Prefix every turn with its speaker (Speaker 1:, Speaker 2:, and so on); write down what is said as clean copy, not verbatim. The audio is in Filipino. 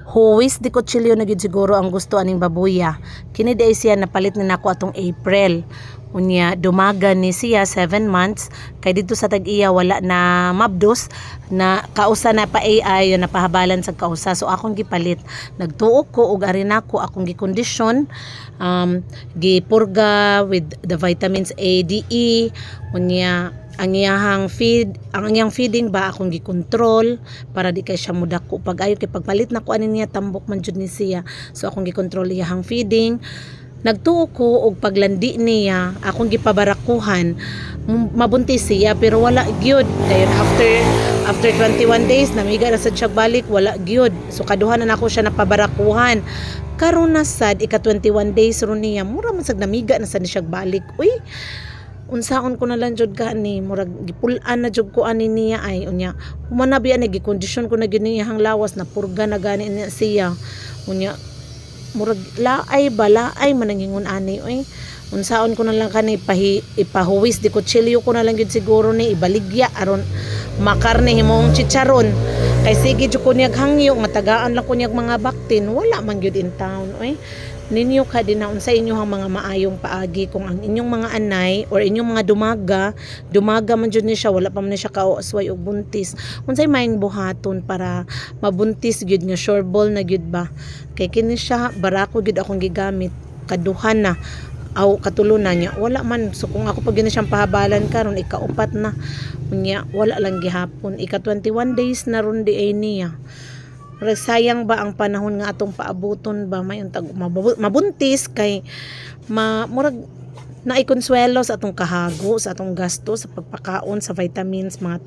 Speaker 1: Huwis di kutsilyo na gyud siguro ang gusto aning babuya. Kini day siya napalit ni nako atong April. Unya dumaga ni siya 7 months kay dito sa tag-iya wala na mabdos na kausa na pa AI yun napahabalan sa kausa, so akong gipalit. Nagtuo ko og ari nako akong gikondisyon, gipurga with the vitamins A, D, E. Unya ang iyang feeding ba akong gikontrol para di kay siya mudako pag ayo kay pagpalit na ko ani niya tambok man jud ni siya, so akong gikontrol iyang feeding. Nagtuo ko og paglandi niya akong gipabarakuhan, mabuntis siya pero wala gyud. Dayon after 21 days namiga na sad siya balik, wala gyud. So kaduha na nako siya napabarakuhan. Karon na sad ika 21 days ron niya mura man sad namiga na sad siya balik. Uy, unsaon ko na lang jud gani, murag gipulan na jud ko ani niya ay unya humanabi ani gikondisyon ko na gyud niyang lawas na purga na gani niya siya. Unya murag laay manangingon ani oy. Unsaon ko na lang kani ipahuwis di kutsilyo ko na lang gyud siguro ni ibaligya aron makarne himong chicharon. Kay sige jud ko niyag hangyo matagaan lang ko niyag mga baktin, wala man gyud in town oy. Ninyo ka din na unsa inyong mga maayong paagi kung ang inyong mga anay or inyong mga dumaga man jud ni siya, wala pa man siya kausway og buntis, unsay maayong buhaton para mabuntis gyud nga sureball na gyud ba. Kay kini siya barako gyud akong gigamit kaduhan na aw katulunan niya wala man. So kung ako pag yun siyang pahabalan karon ikaupat na unya wala lang gihapon, ika 21 days na ron di ay niya. Sayang ba ang panahon nga atong paabuton ba may untag mabuntis kay murag naikonswelo sa atong kahago, sa atong gasto sa pagpakaon sa vitamins mga